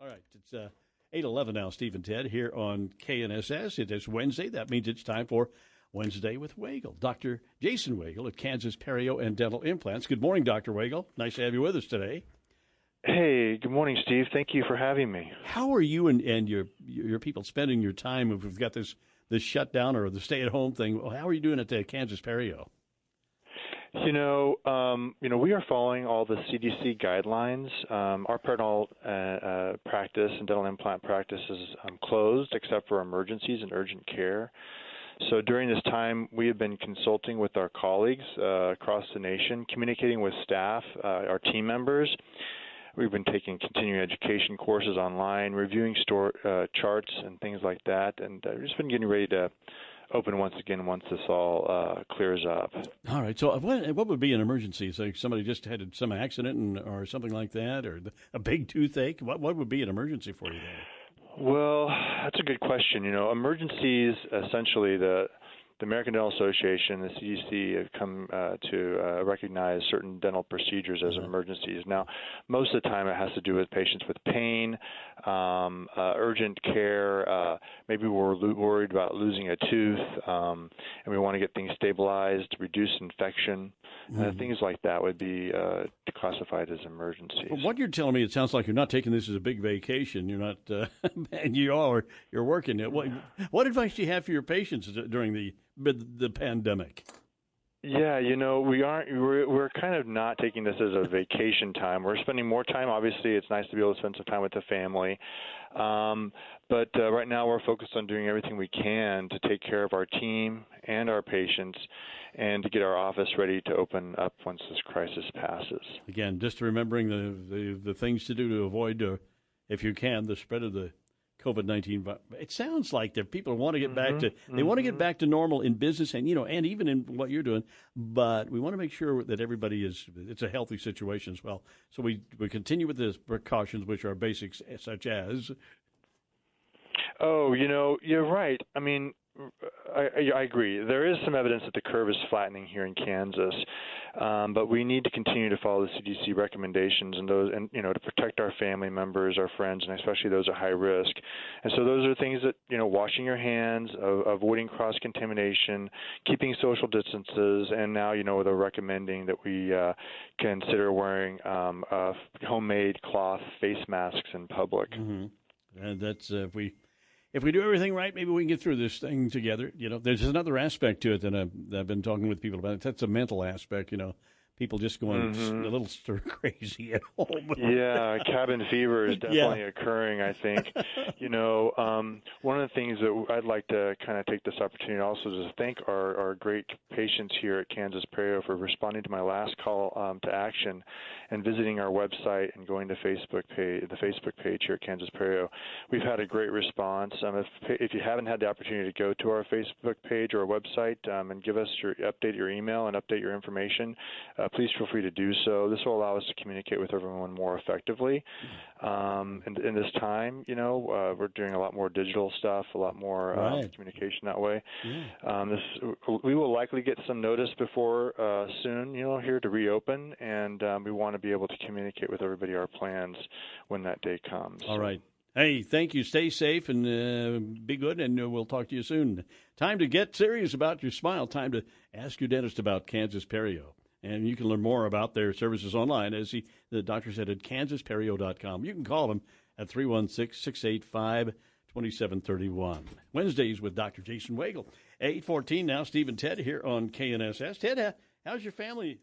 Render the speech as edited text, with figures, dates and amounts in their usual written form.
All right, it's 8:11 now, Steve and Ted, here on KNSS. It is Wednesday. That means it's time for Wednesday with Wagle. Dr. Jason Wagle at Kansas Perio and Dental Implants. Good morning, Dr. Wagle. Nice to have you with us today. Hey, good morning, Steve. Thank you for having me. How are you and your people spending your time if we've got this shutdown or the stay-at-home thing? How are you doing at the Kansas Perio? We are following all the CDC guidelines. Our parental practice and dental implant practice is closed except for emergencies and urgent care. So during this time, we have been consulting with our colleagues across the nation, communicating with staff, our team members. We've been taking continuing education courses online, reviewing charts and things like that, and we've just been getting ready to open once again once this all clears up. All right. So what would be an emergency? So somebody just had some accident or something like that, or a big toothache? What would be an emergency for you there? Well, that's a good question. Emergencies, essentially the American Dental Association, the CDC, have come to recognize certain dental procedures as emergencies. Now, most of the time it has to do with patients with pain, urgent care. Maybe we're worried about losing a tooth, and we want to get things stabilized, reduce infection. Things like that would be classified as emergencies. Well, what you're telling me, it sounds like you're not taking this as a big vacation. You're not, and you are. You're working it. What advice do you have for your patients during the pandemic? Yeah, we aren't. We're kind of not taking this as a vacation time. We're spending more time. Obviously, it's nice to be able to spend some time with the family. But right now, we're focused on doing everything we can to take care of our team and our patients, and to get our office ready to open up once this crisis passes. Again, just remembering the things to do to avoid, if you can, the spread of the COVID-19. It sounds like that people want to get back to they want to get back to normal in business and and even in what you're doing, but we want to make sure that everybody it's a healthy situation as well. So we continue with the precautions, which are basics such as. Oh, you're right. I mean, I agree. There is some evidence that the curve is flattening here in Kansas, but we need to continue to follow the CDC recommendations and to protect our family members, our friends, and especially those at high risk. And so those are things that washing your hands, avoiding cross contamination, keeping social distances, and now they're recommending that we consider wearing homemade cloth face masks in public. And that's if we do everything right, maybe we can get through this thing together. There's another aspect to it that I've been talking with people about. That's a mental aspect, people just going a little stir crazy at home. Yeah, cabin fever is definitely occurring, I think. One of the things that I'd like to kind of take this opportunity also to thank our great patients here at Kansas Perio for responding to my last call to action and visiting our website and going to the Facebook page here at Kansas Perio. We've had a great response. If you haven't had the opportunity to go to our Facebook page or our website and give us update your email and update your information, please feel free to do so. This will allow us to communicate with everyone more effectively. And in this time, we're doing a lot more digital stuff, a lot more communication that way. We will likely get some notice before soon, here to reopen, and we want to be able to communicate with everybody our plans when that day comes. All right. Hey, thank you. Stay safe and be good, and we'll talk to you soon. Time to get serious about your smile. Time to ask your dentist about Kansas Perio. And you can learn more about their services online, as the doctor said, at kansasperio.com. You can call them at 316-685-2731. Wednesdays with Dr. Jason Wagle. 8:14 now, Steve and Ted here on KNSS. Ted, how's your family